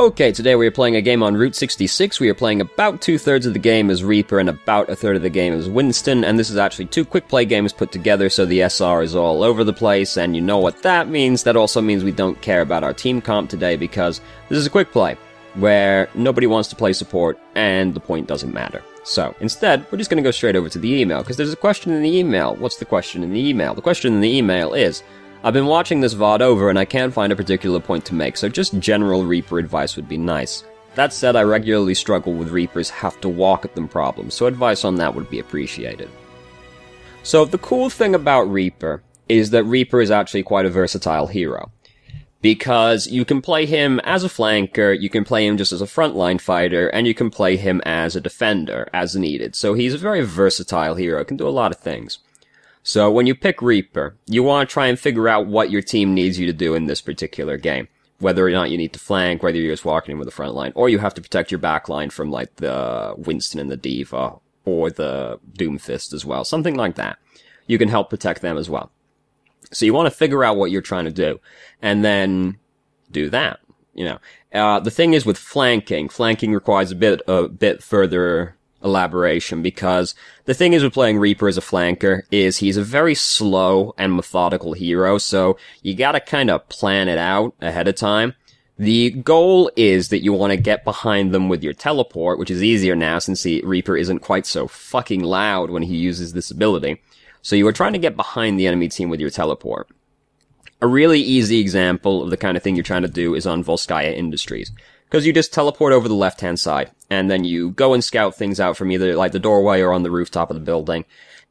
Okay, today we are playing a game on Route 66. We are playing about 2/3 of the game as Reaper and about 1/3 of the game as Winston, and this is actually two quick play games put together, so the SR is all over the place, and you know what that means. That also means we don't care about our team comp today, because this is a quick play, where nobody wants to play support, and the point doesn't matter. So, instead, we're just going to go straight over to the email, because there's a question in the email. What's the question in the email? The question in the email is, I've been watching this VoD over and I can't find a particular point to make, so just general Reaper advice would be nice. That said, I regularly struggle with Reapers have to walk at them problems, so advice on that would be appreciated. So the cool thing about Reaper is that Reaper is actually quite a versatile hero. Because you can play him as a flanker, you can play him just as a frontline fighter, and you can play him as a defender, as needed. So he's a very versatile hero, can do a lot of things. So when you pick Reaper, you want to try and figure out what your team needs you to do in this particular game. Whether or not you need to flank, whether you're just walking in with the front line, or you have to protect your back line from like the Winston and the Diva, or the Doomfist as well. Something like that. You can help protect them as well. So you want to figure out what you're trying to do, and then do that, you know. The thing is with flanking requires a bit further elaboration, because the thing is with playing Reaper as a flanker is he's a very slow and methodical hero, so you gotta kinda plan it out ahead of time. The goal is that you want to get behind them with your teleport, which is easier now since the Reaper isn't quite so fucking loud when he uses this ability. So you are trying to get behind the enemy team with your teleport. A really easy example of the kind of thing you're trying to do is on Volskaya Industries. Because you just teleport over the left-hand side, and then you go and scout things out from either, like, the doorway or on the rooftop of the building,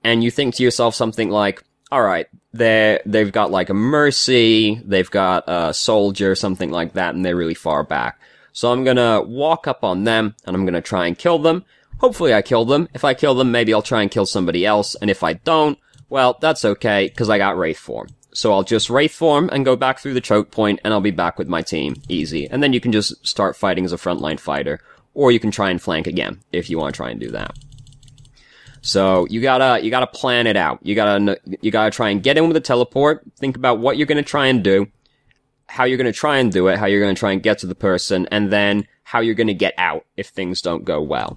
and you think to yourself something like, alright, they've got, like, a Mercy, they've got a Soldier, something like that, and they're really far back. So I'm gonna walk up on them, and I'm gonna try and kill them. Hopefully I kill them. If I kill them, maybe I'll try and kill somebody else, and if I don't, well, that's okay, because I got Wraith Form. So I'll just Wraith Form and go back through the choke point, and I'll be back with my team. Easy. And then you can just start fighting as a frontline fighter, or you can try and flank again, if you want to try and do that. So, you gotta plan it out. You gotta try and get in with a teleport, think about what you're gonna try and do, how you're gonna try and do it, how you're gonna try and get to the person, and then how you're gonna get out if things don't go well.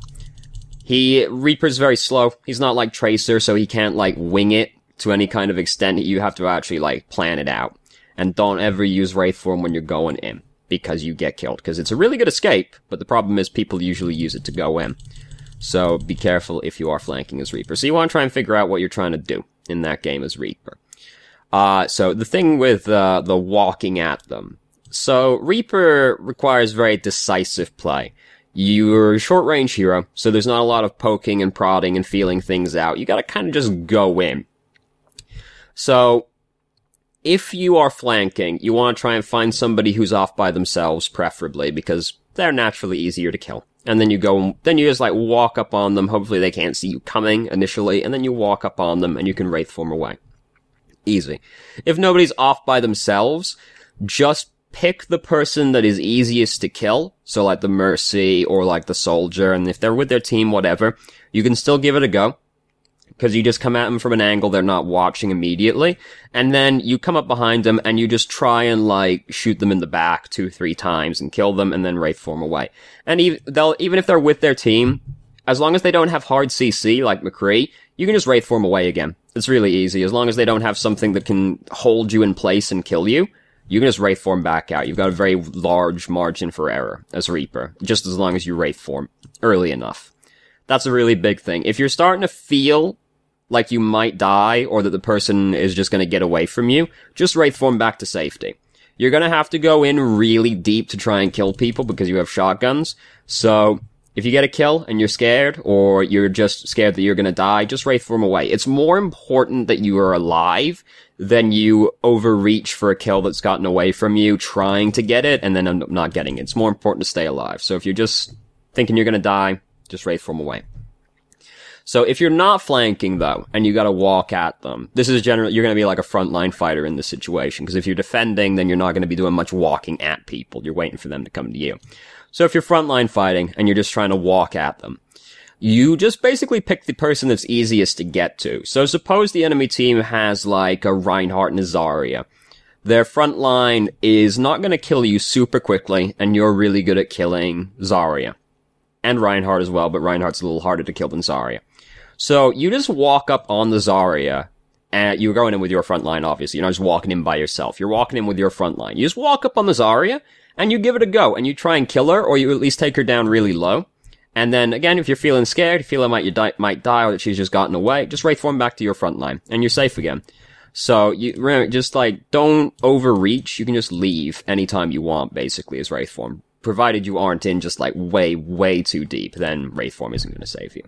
Reaper's very slow. He's not like Tracer, so he can't, like, wing it to any kind of extent. You have to actually, like, plan it out. And don't ever use Wraith Form when you're going in, because you get killed. Because it's a really good escape, but the problem is people usually use it to go in. So be careful if you are flanking as Reaper. So you want to try and figure out what you're trying to do in that game as Reaper. So the thing with the walking at them. So Reaper requires very decisive play. You're a short-range hero, so there's not a lot of poking and prodding and feeling things out. You gotta kind of just go in. So, if you are flanking, you want to try and find somebody who's off by themselves, preferably, because they're naturally easier to kill. And then you just like walk up on them, hopefully they can't see you coming initially, and then you walk up on them and you can Wraith Form away. Easy. If nobody's off by themselves, just pick the person that is easiest to kill, so like the Mercy or like the Soldier, and if they're with their team, whatever, you can still give it a go. Because you just come at them from an angle they're not watching immediately, and then you come up behind them and you just try and, like, shoot them in the back 2-3 times and kill them and then Wraith Form away. And even if they're with their team, as long as they don't have hard CC like McCree, you can just Wraith Form away again. It's really easy. As long as they don't have something that can hold you in place and kill you, you can just Wraith Form back out. You've got a very large margin for error as Reaper, just as long as you Wraith Form early enough. That's a really big thing. If you're starting to feel like you might die, or that the person is just going to get away from you, just Wraith Form back to safety. You're going to have to go in really deep to try and kill people because you have shotguns. So, if you get a kill and you're scared, or you're just scared that you're going to die, just Wraith Form away. It's more important that you are alive than you overreach for a kill that's gotten away from you, trying to get it, and then end up not getting it. It's more important to stay alive. So if you're just thinking you're going to die, just Wraith Form away. So if you're not flanking, though, and you gotta walk at them, this is generally, you're gonna be like a frontline fighter in this situation, because if you're defending, then you're not gonna be doing much walking at people. You're waiting for them to come to you. So if you're frontline fighting, and you're just trying to walk at them, you just basically pick the person that's easiest to get to. So suppose the enemy team has, like, a Reinhardt and a Zarya. their front line is not going to kill you super quickly, and you're really good at killing Zarya. And Reinhardt as well, but Reinhardt's a little harder to kill than Zarya. So you just walk up on the Zarya, and you're going in with your front line, obviously. You're not just walking in by yourself. You're walking in with your front line. You just walk up on the Zarya, and you give it a go, and you try and kill her, or you at least take her down really low. And then, again, if you're feeling scared, you feel like you might die, or that she's just gotten away, just Wraithform back to your front line, and you're safe again. So, you remember, just like, don't overreach, you can just leave anytime you want, basically, as Wraithform. Provided you aren't in just like way, way too deep, then Wraithform isn't going to save you.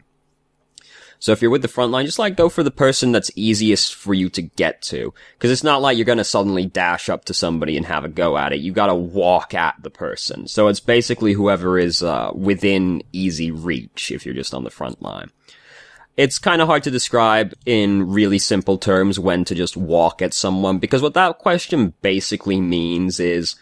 So if you're with the front line, just like go for the person that's easiest for you to get to. Because it's not like you're going to suddenly dash up to somebody and have a go at it. You got to walk at the person. So it's basically whoever is within easy reach if you're just on the front line. It's kind of hard to describe in really simple terms when to just walk at someone, because what that question basically means is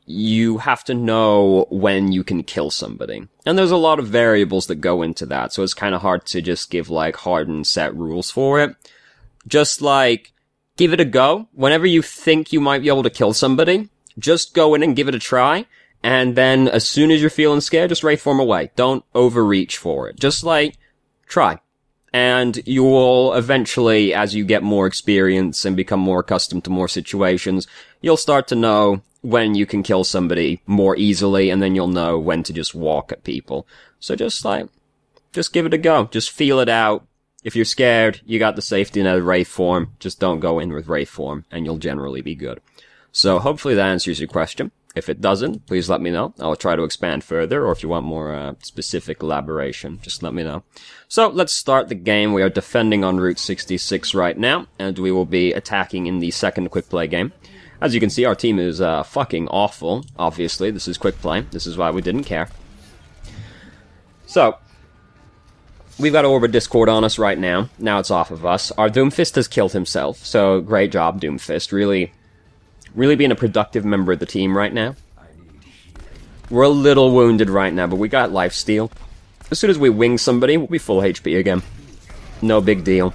you have to know when you can kill somebody. And there's a lot of variables that go into that, so it's kind of hard to just give, like, hard and set rules for it. Just, like, give it a go. Whenever you think you might be able to kill somebody, just go in and give it a try, and then as soon as you're feeling scared, just Wraithform away. Don't overreach for it. Just, like, try. And you will eventually, as you get more experience and become more accustomed to more situations, you'll start to know when you can kill somebody more easily, and then you'll know when to just walk at people. So just give it a go. Just feel it out. If you're scared, you got the safety net of Wraithform. Just don't go in with Wraithform, and you'll generally be good. So hopefully that answers your question. If it doesn't, please let me know. I'll try to expand further, or if you want more specific elaboration, just let me know. So let's start the game. We are defending on Route 66 right now, and we will be attacking in the second quick play game. As you can see, our team is fucking awful. Obviously, this is quick play. This is why we didn't care. So, we've got Orb of Discord on us right now. Now it's off of us. Our Doomfist has killed himself, so great job, Doomfist. Really being a productive member of the team right now. We're a little wounded right now, but we got lifesteal. As soon as we wing somebody, we'll be full HP again. No big deal.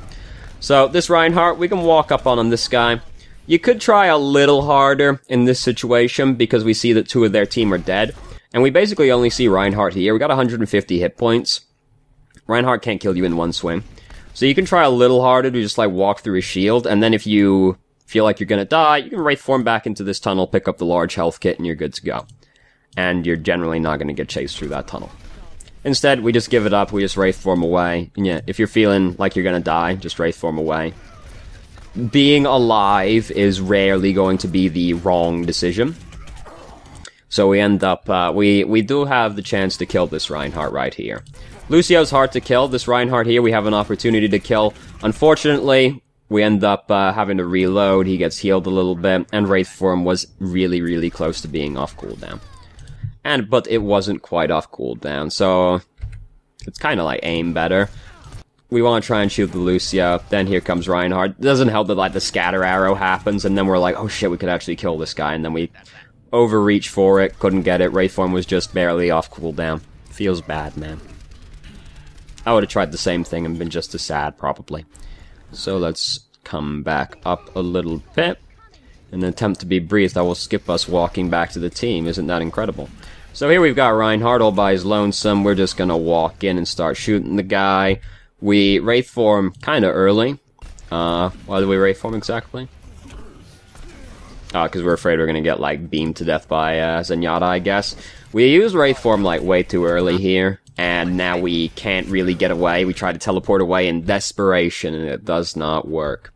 So, this Reinhardt, we can walk up on this guy. You could try a little harder in this situation, because we see that two of their team are dead. And we basically only see Reinhardt here. We got 150 hit points. Reinhardt can't kill you in one swing. So you can try a little harder to just, like, walk through his shield, and then if you feel like you're gonna die, you can Wraithform back into this tunnel, pick up the large health kit, and you're good to go. And you're generally not gonna get chased through that tunnel. Instead, we just give it up, we just Wraithform away. And yeah, if you're feeling like you're gonna die, just Wraithform away. Being alive is rarely going to be the wrong decision. So we end up, we do have the chance to kill this Reinhardt right here. Lucio's hard to kill. This Reinhardt here, we have an opportunity to kill. Unfortunately, we end up having to reload. He gets healed a little bit, and Wraithform was really close to being off cooldown. But it wasn't quite off cooldown, so it's kind of like aim better. We want to try and shoot the Lucio, then here comes Reinhardt. It doesn't help that, like, the scatter arrow happens, and then we're like, oh shit, we could actually kill this guy, and then we overreach for it, couldn't get it. Wraithform was just barely off cooldown. Feels bad, man. I would have tried the same thing and been just as sad, probably. So let's come back up a little bit. In an attempt to be brief, that will skip us walking back to the team. Isn't that incredible? So here we've got Reinhardt all by his lonesome. We're just gonna walk in and start shooting the guy. We Wraithform kind of early. Why do we Wraithform exactly? Because we're afraid we're gonna get, like, beamed to death by Zenyatta, I guess. We used Wraithform, like, way too early here, and now we can't really get away. We try to teleport away in desperation, and it does not work.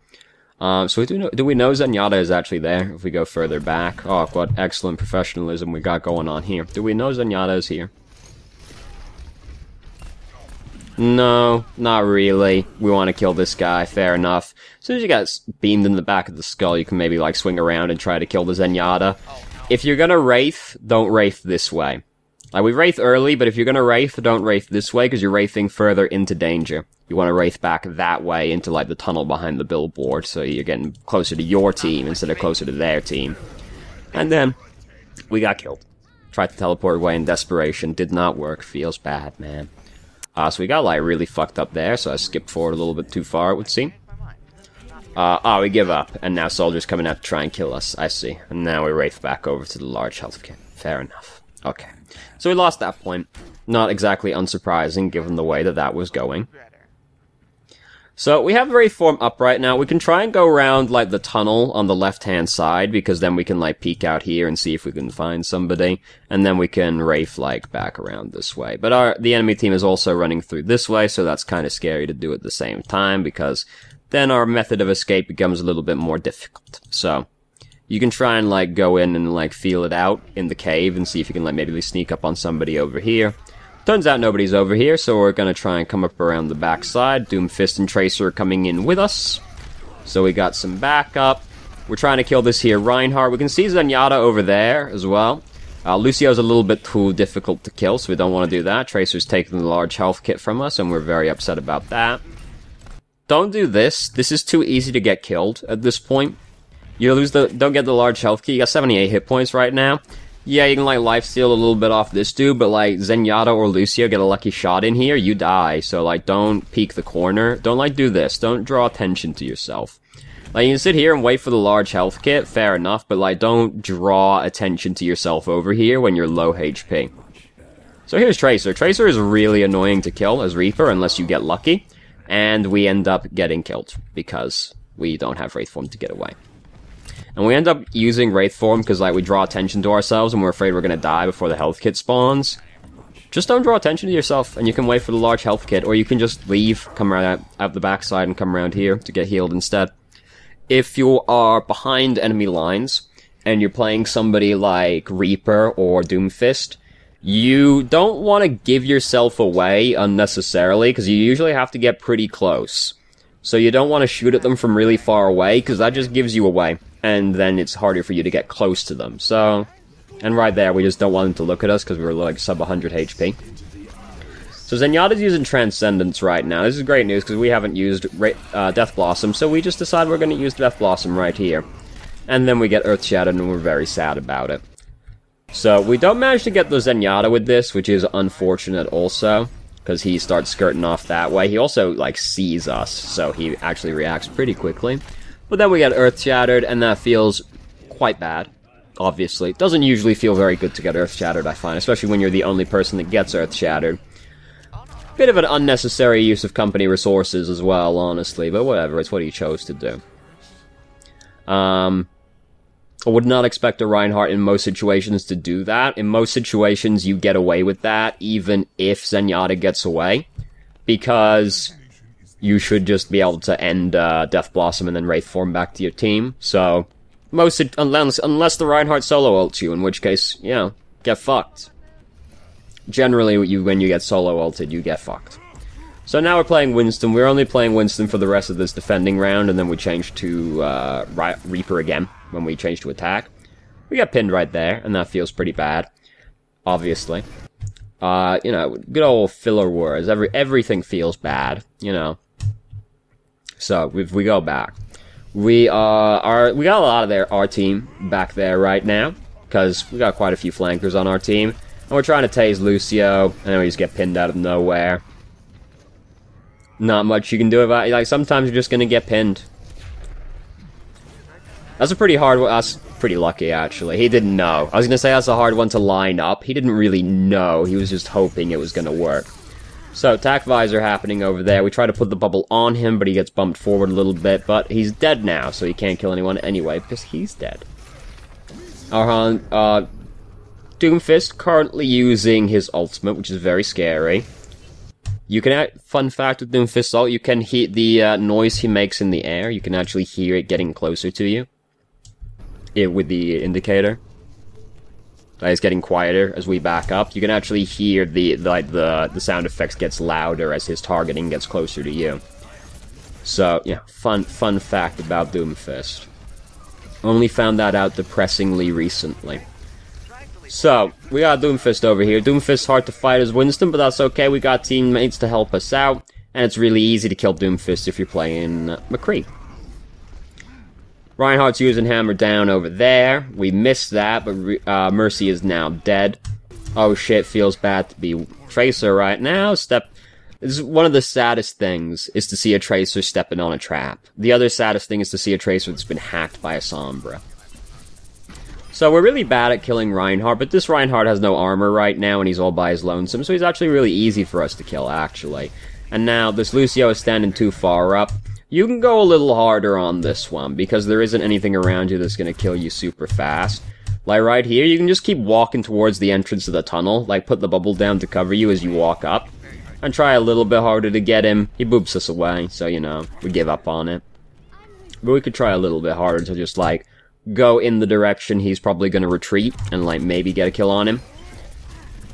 So do we know Zenyatta is actually there if we go further back? Oh, what excellent professionalism we got going on here. Do we know Zenyatta is here? No, not really. We want to kill this guy, fair enough. As soon as you get beamed in the back of the skull, you can maybe, like, swing around and try to kill the Zenyatta. If you're gonna Wraith, don't Wraith this way. Like, we Wraith early, but if you're gonna Wraith, don't Wraith this way, because you're Wraithing further into danger. You want to Wraith back that way into, like, the tunnel behind the billboard, so you're getting closer to your team instead of closer to their team. And then, we got killed. Tried to teleport away in desperation, did not work, feels bad, man. So we got, like, really fucked up there, so I skipped forward a little bit too far, it would seem. We give up, and now soldiers coming out to try and kill us. I see. And now we wraith back over to the large health kit. Fair enough. Okay. So we lost that point. Not exactly unsurprising, given the way that that was going. So we have Wraith form up right now. We can try and go around, like, the tunnel on the left-hand side, because then we can, like, peek out here and see if we can find somebody. And then we can Wraith, like, back around this way. But the enemy team is also running through this way, so that's kind of scary to do at the same time, because then our method of escape becomes a little bit more difficult. So you can try and, like, go in and, like, feel it out in the cave and see if you can, like, maybe sneak up on somebody over here. Turns out nobody's over here, so we're gonna try and come up around the backside. Doomfist and Tracer are coming in with us. So we got some backup. We're trying to kill this here Reinhardt. We can see Zenyatta over there as well. Lucio's a little bit too difficult to kill, so we don't want to do that. Tracer's taking the large health kit from us, and we're very upset about that. Don't do this. This is too easy to get killed at this point. You don't get the large health kit. You got 78 hit points right now. Yeah, you can, like, lifesteal a little bit off this dude, but, like, Zenyatta or Lucio get a lucky shot in here, you die. So, like, don't peek the corner. Don't, like, do this. Don't draw attention to yourself. Like, you can sit here and wait for the large health kit, fair enough, but, like, don't draw attention to yourself over here when you're low HP. So here's Tracer. Tracer is really annoying to kill as Reaper unless you get lucky, and we end up getting killed because we don't have Wraith form to get away. And we end up using Wraith form because, like, we draw attention to ourselves and we're afraid we're gonna die before the health kit spawns. Just don't draw attention to yourself, and you can wait for the large health kit, or you can just leave, come around out the backside and come around here to get healed instead. If you are behind enemy lines, and you're playing somebody like Reaper or Doomfist, you don't want to give yourself away unnecessarily, because you usually have to get pretty close. So you don't want to shoot at them from really far away, because that just gives you away. And then it's harder for you to get close to them. So, and right there, we just don't want them to look at us because we're like sub 100 HP. So Zenyatta's using Transcendence right now. This is great news because we haven't used Death Blossom, so we just decide we're going to use Death Blossom right here. And then we get Earth Shattered and we're very sad about it. So we don't manage to get the Zenyatta with this, which is unfortunate also, because he starts skirting off that way. He also, like, sees us, so he actually reacts pretty quickly. But then we get Earth Shattered, and that feels quite bad, obviously. It doesn't usually feel very good to get Earth Shattered, I find, especially when you're the only person that gets Earth Shattered. Bit of an unnecessary use of company resources as well, honestly, but whatever, it's what he chose to do. I would not expect a Reinhardt in most situations to do that. In most situations, you get away with that, even if Zenyatta gets away, because you should just be able to end Death Blossom and then Wraith form back to your team. So, unless the Reinhardt solo ults you, in which case, you know, get fucked. Generally, when you get solo ulted, you get fucked. So now we're playing Winston. We're only playing Winston for the rest of this defending round, and then we change to Reaper again when we change to attack. We got pinned right there, and that feels pretty bad, obviously. You know, good old filler words. Everything feels bad, you know. So, if we go back, we got a lot of our team back there right now, because we got quite a few flankers on our team, and we're trying to tase Lucio, and then we just get pinned out of nowhere. Not much you can do about it. Like, sometimes you're just gonna get pinned. That's a pretty hard one. That's pretty lucky, actually. He didn't know. I was gonna say that's a hard one to line up. He didn't really know. He was just hoping it was gonna work. So, attack visor happening over there. We try to put the bubble on him, but he gets bumped forward a little bit. But he's dead now, so he can't kill anyone anyway, because he's dead. Doomfist currently using his ultimate, which is very scary. You can, fun fact with Doomfist's ult, you can hear the noise he makes in the air. You can actually hear it getting closer to you. With the indicator. It's getting quieter as we back up. You can actually hear the sound effects gets louder as his targeting gets closer to you. So, yeah, fun fact about Doomfist. Only found that out depressingly recently. So, we got Doomfist over here. Doomfist's hard to fight as Winston, but that's okay. We got teammates to help us out, and it's really easy to kill Doomfist if you're playing McCree. Reinhardt's using Hammer Down over there. We missed that, but Mercy is now dead. Oh shit, feels bad to be Tracer right now. It's one of the saddest things is to see a Tracer stepping on a trap. The other saddest thing is to see a Tracer that's been hacked by a Sombra. So we're really bad at killing Reinhardt, but this Reinhardt has no armor right now, and he's all by his lonesome, so he's actually really easy for us to kill, actually. And now, this Lucio is standing too far up. You can go a little harder on this one, because there isn't anything around you that's going to kill you super fast. Like right here, you can just keep walking towards the entrance of the tunnel, like put the bubble down to cover you as you walk up, and try a little bit harder to get him. He boops us away, so, you know, we give up on it. But we could try a little bit harder to just, like, go in the direction he's probably going to retreat, and, like, maybe get a kill on him.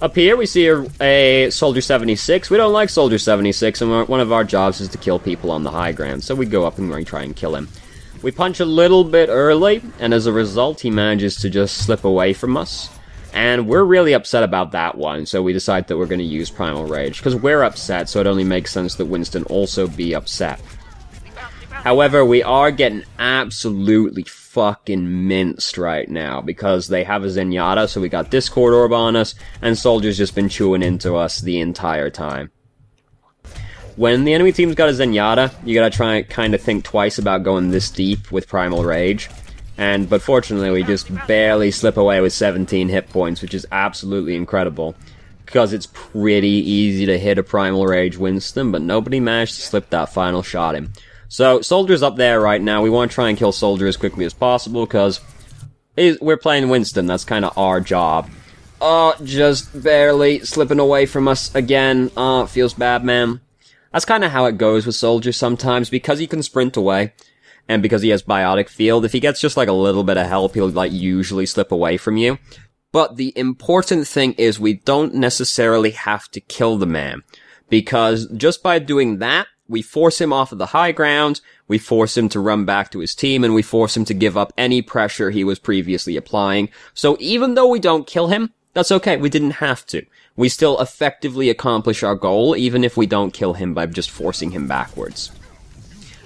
Up here, we see a Soldier 76. We don't like Soldier 76, and one of our jobs is to kill people on the high ground, so we go up and we try and kill him. We punch a little bit early, and as a result, he manages to just slip away from us. And we're really upset about that one, so we decide that we're going to use Primal Rage, because we're upset, so it only makes sense that Winston also be upset. However, we are getting absolutely fucking minced right now, because they have a Zenyatta, so we got Discord Orb on us, and Soldier's just been chewing into us the entire time. When the enemy team's got a Zenyatta, you gotta try and kind of think twice about going this deep with Primal Rage. But fortunately, we just barely slip away with 17 hit points, which is absolutely incredible. Because it's pretty easy to hit a Primal Rage Winston, but nobody managed to slip that final shot in. So, Soldier's up there right now. We want to try and kill Soldier as quickly as possible, because we're playing Winston. That's kind of our job. Just barely slipping away from us again. Feels bad, man. That's kind of how it goes with Soldier sometimes, because he can sprint away, and because he has Biotic Field. If he gets just like a little bit of help, he'll like usually slip away from you. But the important thing is we don't necessarily have to kill the man, because just by doing that, we force him off of the high ground, we force him to run back to his team, and we force him to give up any pressure he was previously applying. So even though we don't kill him, that's okay, we didn't have to. We still effectively accomplish our goal, even if we don't kill him by just forcing him backwards.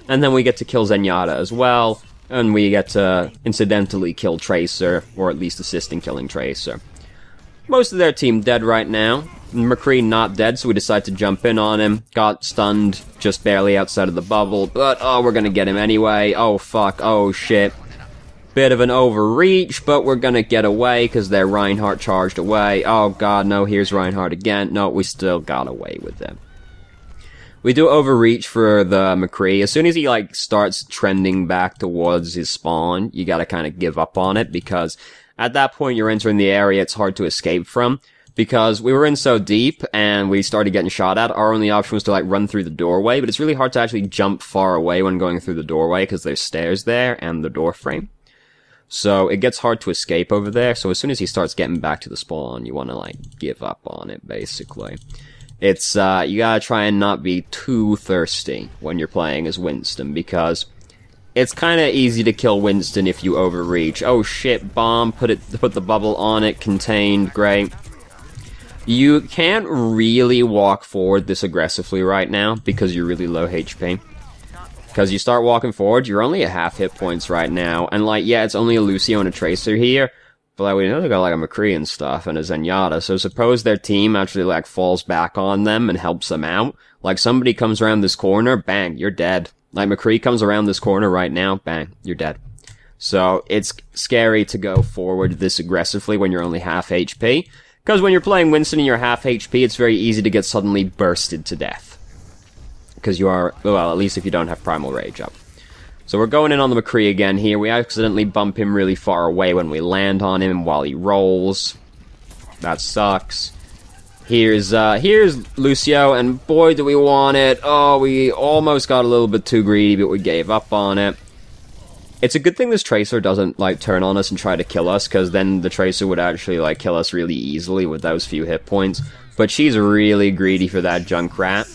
And then we get to kill Zenyatta as well, and we get to incidentally kill Tracer, or at least assist in killing Tracer. Most of their team dead right now. McCree not dead, so we decide to jump in on him. Got stunned just barely outside of the bubble, but oh, we're gonna get him anyway. Oh fuck, oh shit. Bit of an overreach, but we're gonna get away because their Reinhardt charged away. Oh god, no, here's Reinhardt again. No, we still got away with them. We do overreach for the McCree. As soon as he like starts trending back towards his spawn, you gotta kind of give up on it, because at that point you're entering the area it's hard to escape from. Because we were in so deep, and we started getting shot at, our only option was to, like, run through the doorway, but it's really hard to actually jump far away when going through the doorway, because there's stairs there, and the door frame. So, it gets hard to escape over there, so as soon as he starts getting back to the spawn, you want to, like, give up on it, basically. It's, you gotta try and not be too thirsty when you're playing as Winston, because it's kinda easy to kill Winston if you overreach. Oh shit, bomb, put the bubble on it, contained, great. You can't really walk forward this aggressively right now, because you're really low HP. Because you start walking forward, you're only at half hit points right now, and like, yeah, it's only a Lucio and a Tracer here, but like, we know they got like a McCree and stuff, and a Zenyatta, so suppose their team actually like falls back on them and helps them out, like somebody comes around this corner, bang, you're dead. Like McCree comes around this corner right now, bang, you're dead. So, it's scary to go forward this aggressively when you're only half HP. Because when you're playing Winston and you're half HP, it's very easy to get suddenly bursted to death. Because you are, well, at least if you don't have Primal Rage up. So we're going in on the McCree again here. We accidentally bump him really far away when we land on him while he rolls. That sucks. Here's Lucio, and boy do we want it. Oh, we almost got a little bit too greedy, but we gave up on it. It's a good thing this Tracer doesn't, like, turn on us and try to kill us, because then the Tracer would actually, like, kill us really easily with those few hit points. But she's really greedy for that Junkrat.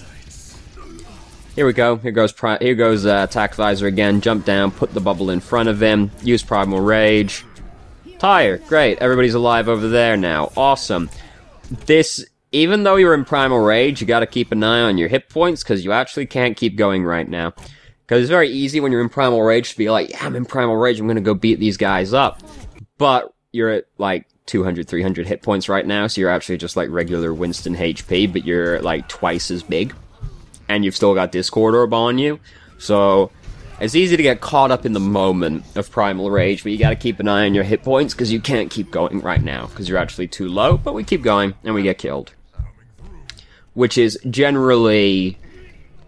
Here we go. Here goes Attack Visor again. Jump down, put the bubble in front of him, use Primal Rage. Tire. Great. Everybody's alive over there now. Awesome. Even though you're in Primal Rage, you gotta keep an eye on your hit points, because you actually can't keep going right now. Because it's very easy when you're in Primal Rage to be like, yeah, I'm in Primal Rage, I'm gonna go beat these guys up. But you're at, like, 200, 300 hit points right now, so you're actually just, like, regular Winston HP, but you're, like, twice as big. and you've still got Discord Orb on you. So it's easy to get caught up in the moment of Primal Rage, but you gotta keep an eye on your hit points, because you can't keep going right now, because you're actually too low, but we keep going, and we get killed. Which is generally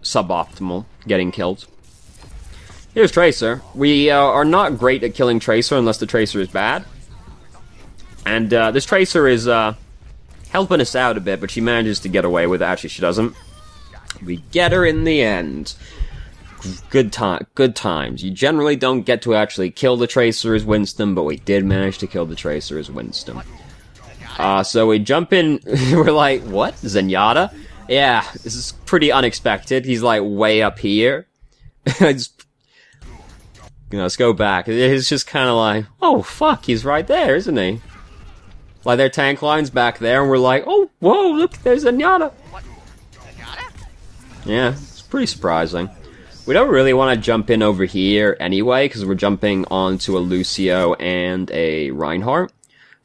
suboptimal, getting killed. Here's Tracer. We are not great at killing Tracer unless the Tracer is bad. And this Tracer is helping us out a bit, but she manages to get away with it. Actually, she doesn't. We get her in the end. Good times. You generally don't get to actually kill the Tracer as Winston, but we did manage to kill the Tracer as Winston. So we jump in, we're like, what? Zenyatta? Yeah, this is pretty unexpected. He's like way up here. Let's go back. It's just kind of like, oh fuck, he's right there, isn't he? Like, their tank line's back there, and we're like, oh, whoa, look, there's Zenyatta. What? Zenyatta? Yeah, it's pretty surprising. We don't really want to jump in over here anyway, because we're jumping onto a Lucio and a Reinhardt.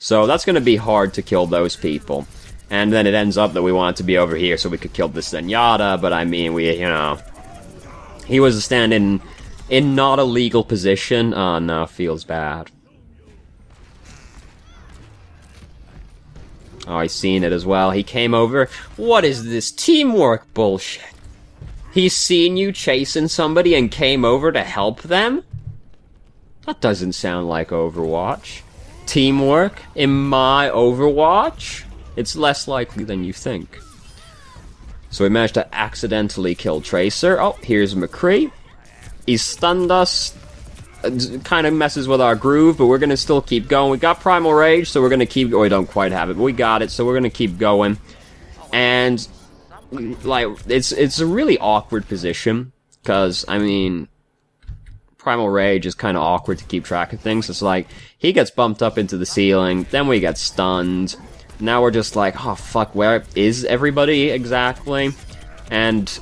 So that's going to be hard to kill those people. And then it ends up that we want it to be over here so we could kill this Zenyatta, but I mean, he was standing in not a legal position. Oh no, feels bad. Oh, he's seen it as well. He came over. What is this teamwork bullshit? He's seen you chasing somebody and came over to help them? That doesn't sound like Overwatch. Teamwork in my Overwatch? It's less likely than you think. So we managed to accidentally kill Tracer. Oh, here's McCree. He's stunned us. Kind of messes with our groove, but we're going to still keep going. We got Primal Rage, so we're going to keep... Oh, we don't quite have it, but we got it, so we're going to keep going. And, like, it's a really awkward position, because, I mean, Primal Rage is kind of awkward to keep track of things. It's like, he gets bumped up into the ceiling, then we get stunned. Now we're just like, oh, fuck, where is everybody exactly? And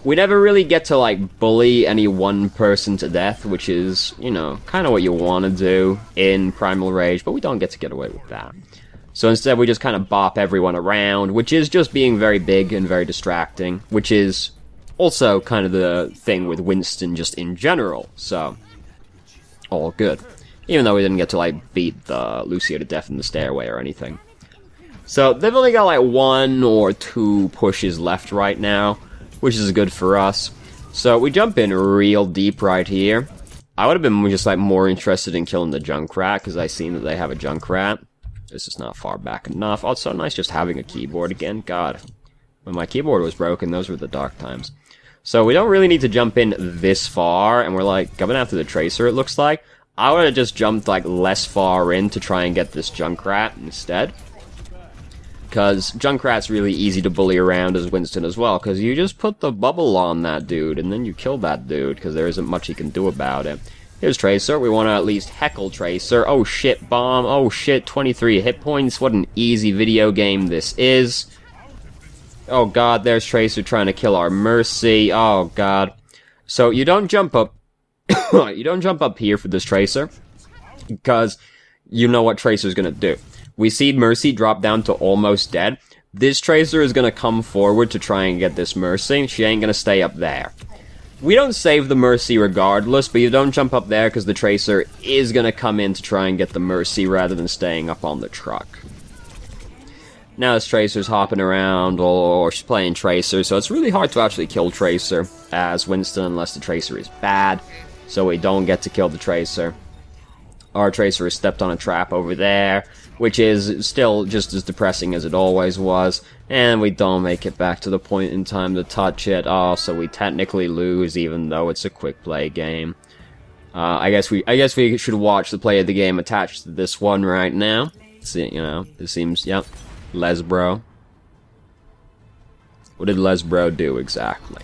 we never really get to, like, bully any one person to death, which is, you know, kind of what you want to do in Primal Rage, but we don't get to get away with that. So instead we just kind of bop everyone around, which is just being very big and very distracting, which is also kind of the thing with Winston just in general, so all good. Even though we didn't get to, like, beat the Lucio to death in the stairway or anything. So they've only got, like, 1 or 2 pushes left right now, which is good for us. So we jump in real deep right here. I would have been just, like, more interested in killing the Junkrat, because I seen that they have a Junkrat. This is not far back enough. Oh, it's so nice just having a keyboard again. God, when my keyboard was broken, those were the dark times. So we don't really need to jump in this far, and we're, like, coming after the Tracer, it looks like. I would have just jumped, like, less far in to try and get this Junkrat instead. Because Junkrat's really easy to bully around as Winston as well, because you just put the bubble on that dude, and then you kill that dude, because there isn't much he can do about it. Here's Tracer. We want to at least heckle Tracer. Oh shit, bomb. Oh shit, 23 hit points. What an easy video game this is. Oh god, there's Tracer trying to kill our Mercy. Oh god. So you don't jump up. You don't jump up here for this Tracer, because you know what Tracer's gonna do. We see Mercy drop down to almost dead. This Tracer is gonna come forward to try and get this Mercy. She ain't gonna stay up there. We don't save the Mercy regardless, but you don't jump up there because the Tracer is gonna come in to try and get the Mercy rather than staying up on the truck. Now this Tracer's hopping around, or she's playing Tracer, so it's really hard to actually kill Tracer as Winston unless the Tracer is bad. So we don't get to kill the Tracer. Our Tracer has stepped on a trap over there, which is still just as depressing as it always was, and we don't make it back to the point in time to touch it. Oh, so we technically lose, even though it's a quick play game. I guess we should watch the play of the game attached to this one right now. See, you know, this seems, yep, Lesbro. What did Lesbro do exactly?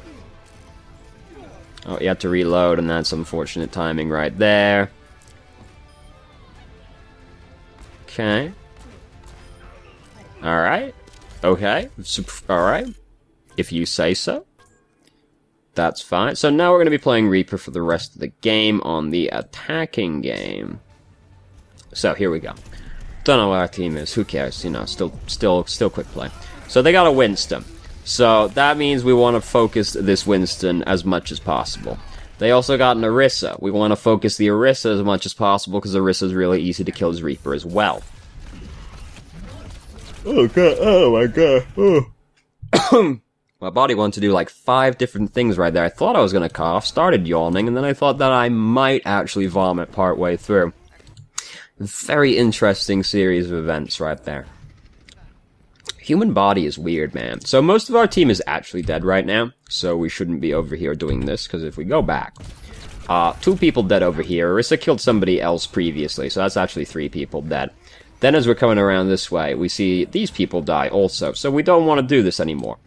Oh, you have to reload, and that's unfortunate timing right there. Okay. Alright. Okay. Alright. If you say so. That's fine. So now we're going to be playing Reaper for the rest of the game on the attacking game. So, here we go. Don't know what our team is. Who cares? You know, still quick play. So they got a Winston. So that means we want to focus this Winston as much as possible. They also got an Orisa. We want to focus the Orisa as much as possible because Orisa is really easy to kill as Reaper as well. Oh god, oh my god, oh. My body wanted to do like 5 different things right there. I thought I was going to cough, started yawning, and then I thought that I might actually vomit partway through. Very interesting series of events right there. Human body is weird, man. So most of our team is actually dead right now, so we shouldn't be over here doing this, because if we go back, 2 people dead over here. Orisa killed somebody else previously, so that's actually 3 people dead. Then as we're coming around this way, we see these people die also, so we don't want to do this anymore.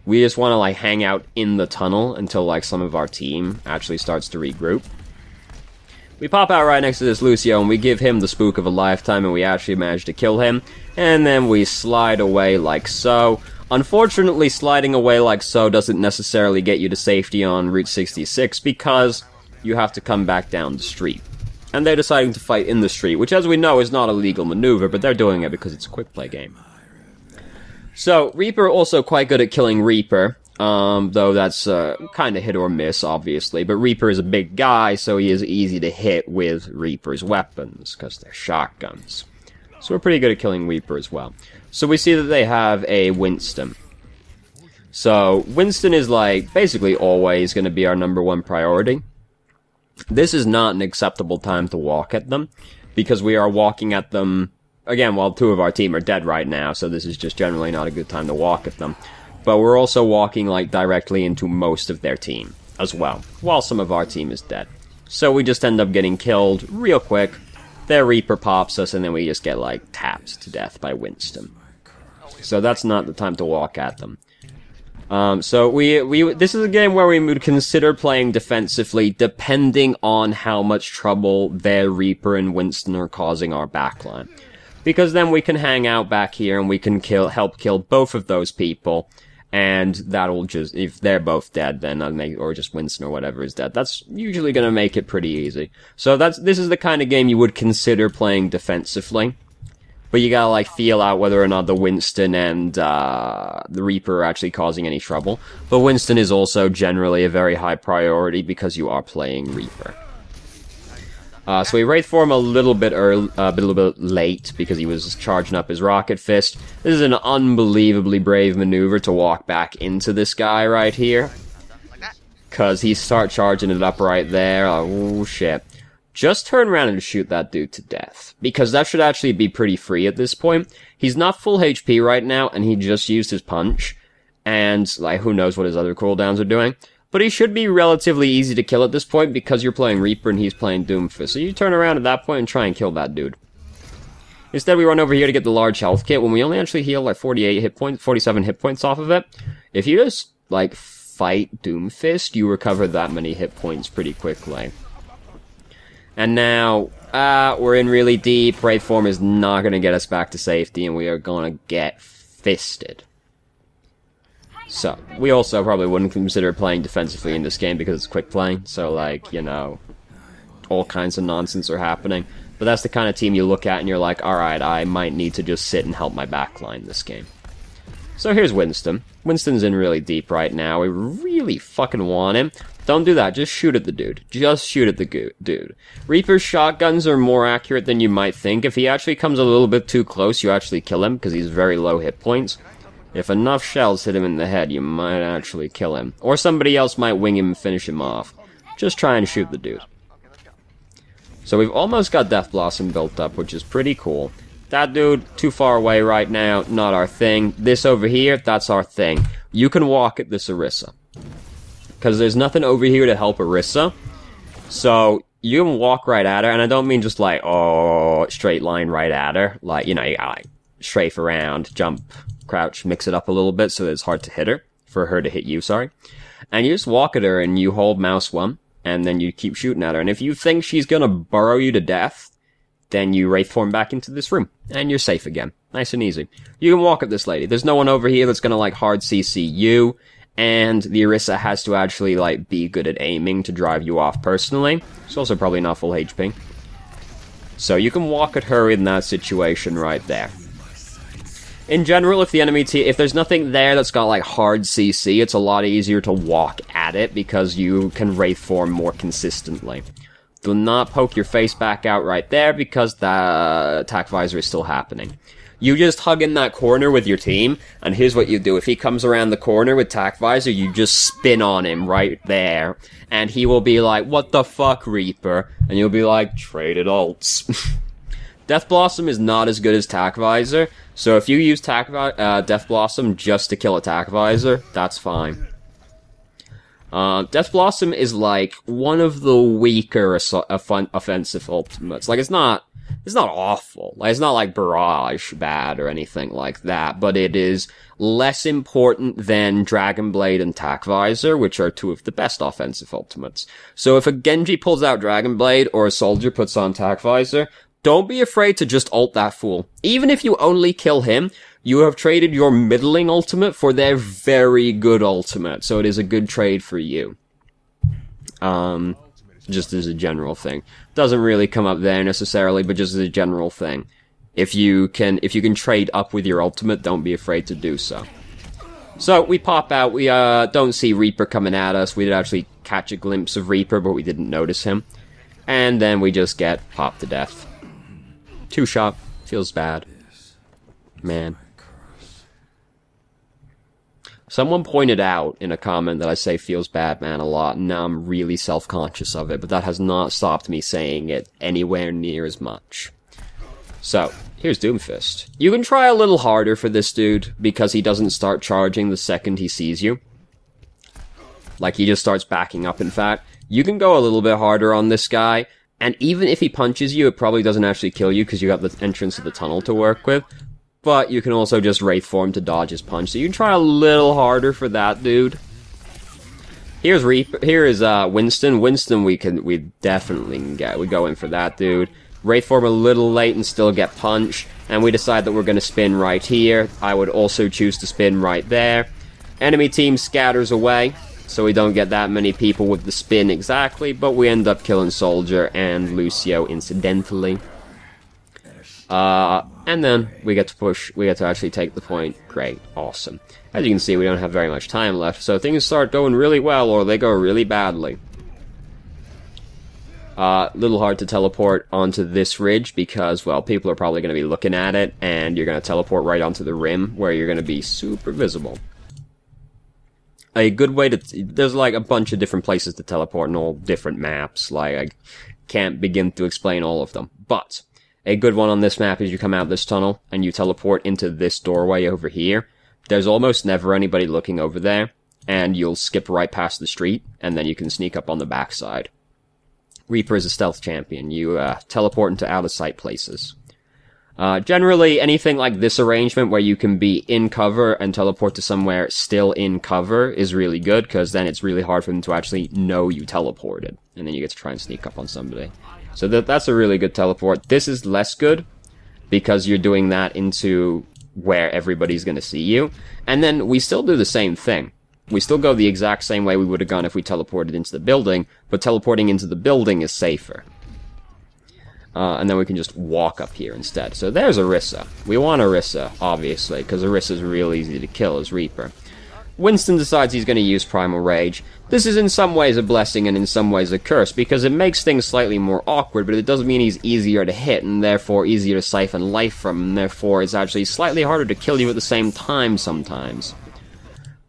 We just want to, like, hang out in the tunnel until, like, some of our team actually starts to regroup. We pop out right next to this Lucio, and we give him the spook of a lifetime, and we actually manage to kill him. And then we slide away like so. Unfortunately, sliding away like so doesn't necessarily get you to safety on Route 66, because you have to come back down the street. And they're deciding to fight in the street, which, as we know, is not a legal maneuver, but they're doing it because it's a quick play game. So, Reaper also quite good at killing Reaper, though that's kind of hit or miss, obviously. But Reaper is a big guy, so he is easy to hit with Reaper's weapons, because they're shotguns. So we're pretty good at killing Reaper as well. So we see that they have a Winston. So, Winston is, like, basically always going to be our #1 priority. This is not an acceptable time to walk at them, because we are walking at them, again, while 2 of our team are dead right now, so this is just generally not a good time to walk at them. But we're also walking, like, directly into most of their team as well, while some of our team is dead. So we just end up getting killed real quick. Their Reaper pops us, and then we just get, like, tapped to death by Winston. So that's not the time to walk at them. So this is a game where we would consider playing defensively, depending on how much trouble their Reaper and Winston are causing our backline. Because then we can hang out back here, and we can help kill both of those people. And that'll just, if they're both dead, then or just Winston or whatever is dead, that's usually gonna make it pretty easy. So this is the kind of game you would consider playing defensively. But you gotta, like, feel out whether or not the Winston and, the Reaper are actually causing any trouble. But Winston is also generally a very high priority because you are playing Reaper. So we Wraith Form a little bit late because he was charging up his Rocket Fist. This is an unbelievably brave maneuver to walk back into this guy right here. Because he starts charging it up right there. Oh, shit. Just turn around and shoot that dude to death. Because that should actually be pretty free at this point. He's not full HP right now, and he just used his punch. And, like, who knows what his other cooldowns are doing. But he should be relatively easy to kill at this point because you're playing Reaper and he's playing Doomfist. So you turn around at that point and try and kill that dude. Instead, we run over here to get the large health kit when we only actually heal like 47 hit points off of it. If you just, like, fight Doomfist, you recover that many hit points pretty quickly. And now, we're in really deep. Wraith Form is not going to get us back to safety, and we are going to get fisted. So, we also probably wouldn't consider playing defensively in this game because it's quick playing, so, like, you know, all kinds of nonsense are happening. But that's the kind of team you look at and you're like, alright, I might need to just sit and help my backline this game. So here's Winston. Winston's in really deep right now. We really fucking want him. Don't do that, just shoot at the dude. Just shoot at the dude. Reaper's shotguns are more accurate than you might think. If he actually comes a little bit too close, you actually kill him because he's very low hit points. If enough shells hit him in the head, you might actually kill him. Or somebody else might wing him and finish him off. Just try and shoot the dude. So we've almost got Death Blossom built up, which is pretty cool. That dude, too far away right now, not our thing. This over here, that's our thing. You can walk at this Orisa. Because there's nothing over here to help Orisa. So, you can walk right at her, and I don't mean just like, oh, straight line right at her. Like, you know, you gotta, like, strafe around, jump, crouch, mix it up a little bit so that it's hard to hit her. For her to hit you, sorry. And you just walk at her, and you hold mouse 1, and then you keep shooting at her. And if you think she's gonna burrow you to death, then you Wraith Form back into this room, and you're safe again. Nice and easy. You can walk at this lady. There's no one over here that's gonna, like, hard CC you, and the Orisa has to actually, like, be good at aiming to drive you off personally. She's also probably not full HP. So you can walk at her in that situation right there. In general, if the enemy team, if there's nothing there that's got like hard CC, it's a lot easier to walk at it because you can wraith form more consistently. Do not poke your face back out right there because the attack visor is still happening. You just hug in that corner with your team, and here's what you do. If he comes around the corner with attack visor, you just spin on him right there, and he will be like, "What the fuck, Reaper?" And you'll be like, "Traded ults." Death Blossom is not as good as attack visor, so if you use Death Blossom just to kill attack visor, that's fine. Death Blossom is like one of the weaker offensive ultimates. Like, it's not awful. Like, it's not like Barrage bad or anything like that, but it is less important than Dragon Blade and Attack Visor, which are two of the best offensive ultimates. So if a Genji pulls out Dragon Blade or a soldier puts on Attack Visor, don't be afraid to just ult that fool. Even if you only kill him, you have traded your middling ultimate for their very good ultimate, so it is a good trade for you. Just as a general thing. Doesn't really come up there necessarily, but just as a general thing. If you can trade up with your ultimate, don't be afraid to do so. So, we pop out, we don't see Reaper coming at us, we did actually catch a glimpse of Reaper, but we didn't notice him. And then we just get popped to death. 2-shot, feels bad. Man. Someone pointed out in a comment that I say feels bad, man, a lot, and now I'm really self-conscious of it, but that has not stopped me saying it anywhere near as much. So, here's Doomfist. You can try a little harder for this dude, because he doesn't start charging the second he sees you. Like, he just starts backing up, in fact. You can go a little bit harder on this guy, and even if he punches you, it probably doesn't actually kill you, because you got the entrance of the tunnel to work with. But you can also just wraith form to dodge his punch, so you can try a little harder for that dude. Here's Reaper. Here is Winston. Winston, we definitely can get. We go in for that dude. Wraith form a little late and still get punched, and we decide that we're going to spin right here. I would also choose to spin right there. Enemy team scatters away, so we don't get that many people with the spin exactly, but we end up killing Soldier and Lucio incidentally. And then we get to push, we get to actually take the point. Great, awesome. As you can see, we don't have very much time left, so things start going really well, or they go really badly. Little hard to teleport onto this ridge, because, well, people are probably going to be looking at it, and you're going to teleport right onto the rim, where you're going to be super visible. A good way to, there's like a bunch of different places to teleport in all different maps, like, I can't begin to explain all of them, but a good one on this map is you come out this tunnel, and you teleport into this doorway over here. There's almost never anybody looking over there, and you'll skip right past the street, and then you can sneak up on the backside. Reaper is a stealth champion. You teleport into out-of-sight places. Generally, anything like this arrangement where you can be in cover and teleport to somewhere still in cover is really good, because then it's really hard for them to actually know you teleported, and then you get to try and sneak up on somebody. So that's a really good teleport. This is less good, because you're doing that into where everybody's going to see you. And then we still do the same thing. We still go the exact same way we would have gone if we teleported into the building, but teleporting into the building is safer. And then we can just walk up here instead. So there's Orisa. We want Orisa, obviously, because Orisa's real easy to kill as Reaper. Winston decides he's going to use Primal Rage. This is in some ways a blessing and in some ways a curse, because it makes things slightly more awkward, but it doesn't mean he's easier to hit, and therefore easier to siphon life from, and therefore it's actually slightly harder to kill you at the same time sometimes.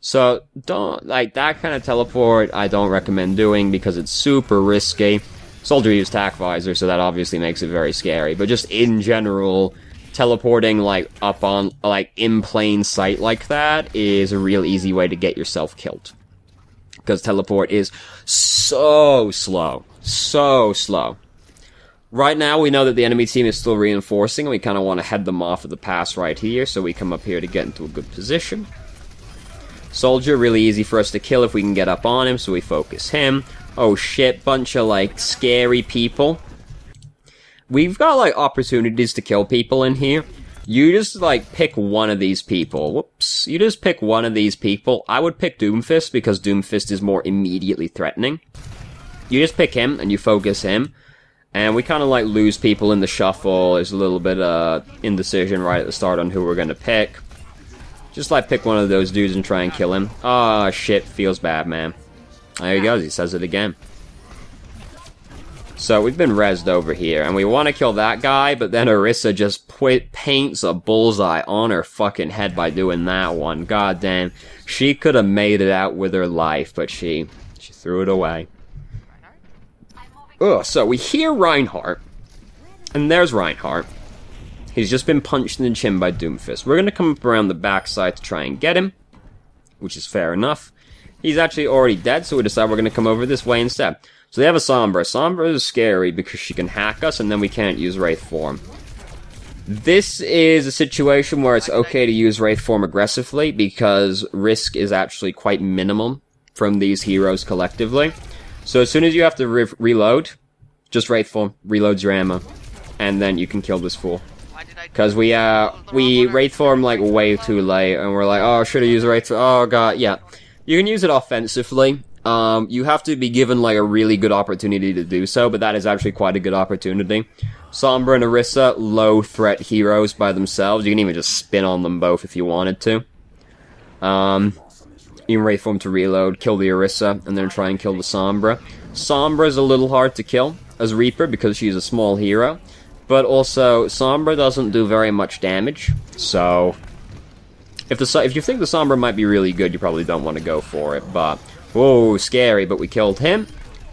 So, don't, like, that kind of teleport I don't recommend doing, because it's super risky. Soldier used Attack Visor, so that obviously makes it very scary, but just in general, teleporting, like, up on, like, in plain sight like that is a real easy way to get yourself killed. Because teleport is so slow. So slow. Right now, we know that the enemy team is still reinforcing, and we kind of want to head them off of the pass right here, so we come up here to get into a good position. Soldier, really easy for us to kill if we can get up on him, so we focus him. Oh shit, bunch of, like, scary people. We've got, like, opportunities to kill people in here. You just, like, pick one of these people. Whoops. You just pick one of these people. I would pick Doomfist, because Doomfist is more immediately threatening. You just pick him, and you focus him. And we kind of, like, lose people in the shuffle. There's a little bit of indecision right at the start on who we're going to pick. Just like pick one of those dudes and try and kill him. Oh shit, feels bad, man. There he goes, he says it again. So we've been rezzed over here, and we want to kill that guy, but then Orisa just paints a bullseye on her fucking head by doing that one. God damn. She could have made it out with her life, but she threw it away. Ugh, so we hear Reinhardt, and there's Reinhardt. He's just been punched in the chin by Doomfist. We're going to come up around the backside to try and get him, which is fair enough. He's actually already dead, so we decide we're going to come over this way instead. So they have a Sombra. Sombra is scary because she can hack us, and then we can't use Wraith Form. This is a situation where it's okay to use Wraith Form aggressively, because risk is actually quite minimum from these heroes collectively. So as soon as you have to reload, just Wraith Form, reloads your ammo, and then you can kill this fool. Because we Wraith Form like way too late, and we're like, oh, should I use Wraith Form? Oh god, yeah. You can use it offensively. You have to be given like a really good opportunity to do so, but that is actually quite a good opportunity. Sombra and Orisa, low threat heroes by themselves. You can even just spin on them both if you wanted to. You can Wraith Form to reload, kill the Orisa, and then try and kill the Sombra. Sombra is a little hard to kill as Reaper because she's a small hero, but also Sombra doesn't do very much damage, so if you think the Sombra might be really good, you probably don't want to go for it, but whoa, scary, but we killed him.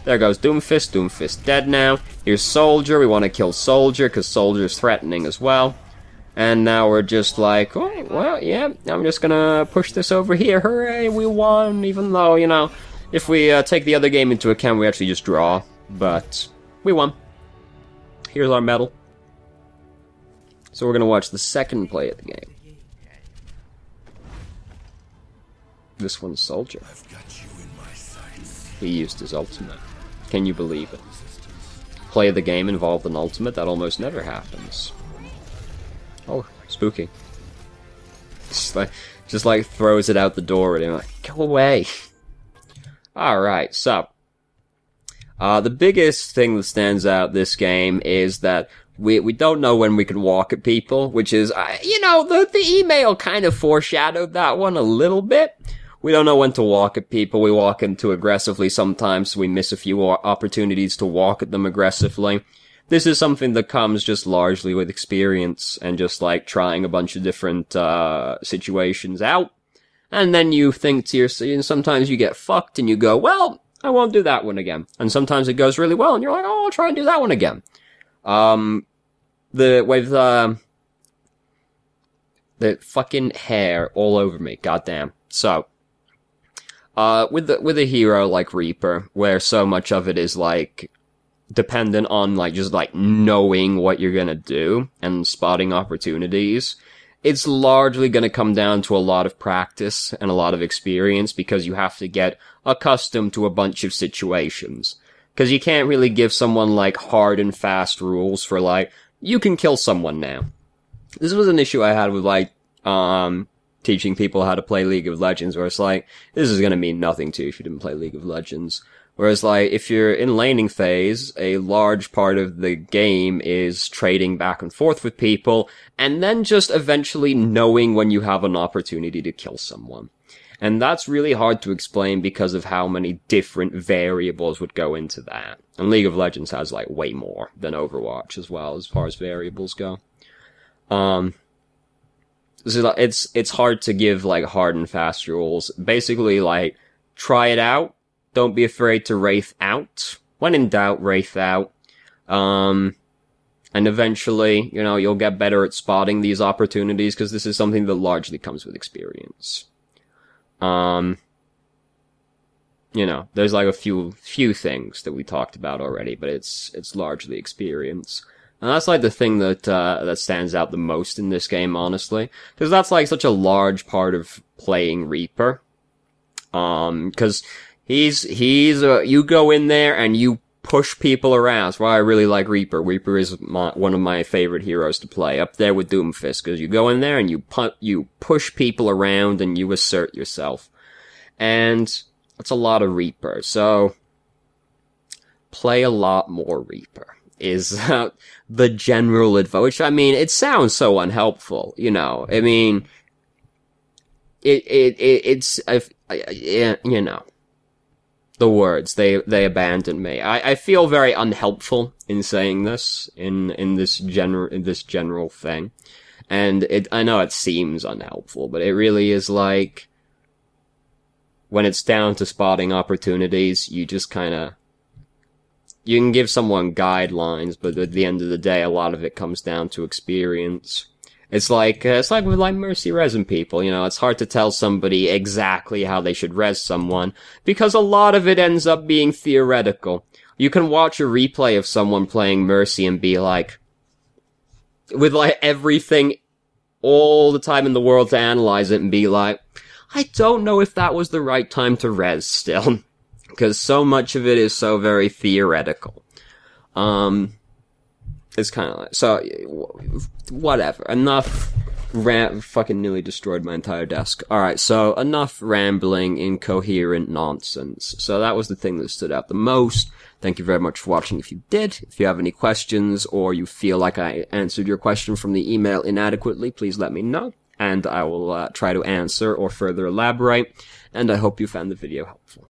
There goes Doomfist. Doomfist dead now. Here's Soldier. We want to kill Soldier, because Soldier's threatening as well. And now we're just like, oh, well, yeah, I'm just gonna push this over here. Hooray, we won, even though, you know, if we take the other game into account, we actually just draw. But we won. Here's our medal. So we're gonna watch the second play of the game. This one's Soldier. He used his ultimate. Can you believe it? Play of the game involved an ultimate? That almost never happens. Oh, spooky. Just like throws it out the door and like, go away. Alright, so the biggest thing that stands out this game is that we don't know when we can walk at people, which is, you know, the email kind of foreshadowed that one a little bit. We don't know when to walk at people. We walk in too aggressively sometimes, so we miss a few opportunities to walk at them aggressively. This is something that comes just largely with experience and just like trying a bunch of different situations out. And then you think to yourself, and sometimes you get fucked and you go, well, I won't do that one again. And sometimes it goes really well and you're like, oh, I'll try and do that one again. The fucking hair all over me, goddamn. So, with a hero like Reaper, where so much of it is like dependent on like just like knowing what you're gonna do and spotting opportunities, it's largely gonna come down to a lot of practice and a lot of experience, because you have to get accustomed to a bunch of situations. Because you can't really give someone like hard and fast rules for like, you can kill someone now. This was an issue I had with like teaching people how to play League of Legends, where it's like, this is gonna mean nothing to you if you didn't play League of Legends. Whereas like, if you're in laning phase, a large part of the game is trading back and forth with people, and then just eventually knowing when you have an opportunity to kill someone. And that's really hard to explain because of how many different variables would go into that. And League of Legends has like way more than Overwatch as well, as far as variables go. So it's hard to give like hard and fast rules. Basically, like, try it out. Don't be afraid to wraith out. When in doubt, wraith out. And eventually, you know, you'll get better at spotting these opportunities, because this is something that largely comes with experience. You know, there's like a few things that we talked about already, but it's largely experience. And that's like the thing that that stands out the most in this game, honestly. Because that's like such a large part of playing Reaper. Because you go in there and you push people around. That's why I really like Reaper. Reaper is one of my favorite heroes to play, up there with Doomfist, because you go in there and you push people around and you assert yourself. And that's a lot of Reaper. So, play a lot more Reaper is the general advice. Which, I mean, it sounds so unhelpful, you know. I mean, you know, the words, they abandoned me. I feel very unhelpful in saying this, in this general thing. And I know it seems unhelpful, but it really is like, when it's down to spotting opportunities, you just kinda, you can give someone guidelines, but at the end of the day, a lot of it comes down to experience. It's like with like mercy resing people, you know, it's hard to tell somebody exactly how they should res someone, because a lot of it ends up being theoretical. You can watch a replay of someone playing mercy and be like, with like everything, all the time in the world to analyze it and be like, I don't know if that was the right time to res still. Because so much of it is so very theoretical. It's kind of like, so, whatever. Enough fucking nearly destroyed my entire desk. Alright, so enough rambling, incoherent nonsense. So that was the thing that stood out the most. Thank you very much for watching if you did. If you have any questions, or you feel like I answered your question from the email inadequately, please let me know, and I will try to answer or further elaborate, and I hope you found the video helpful.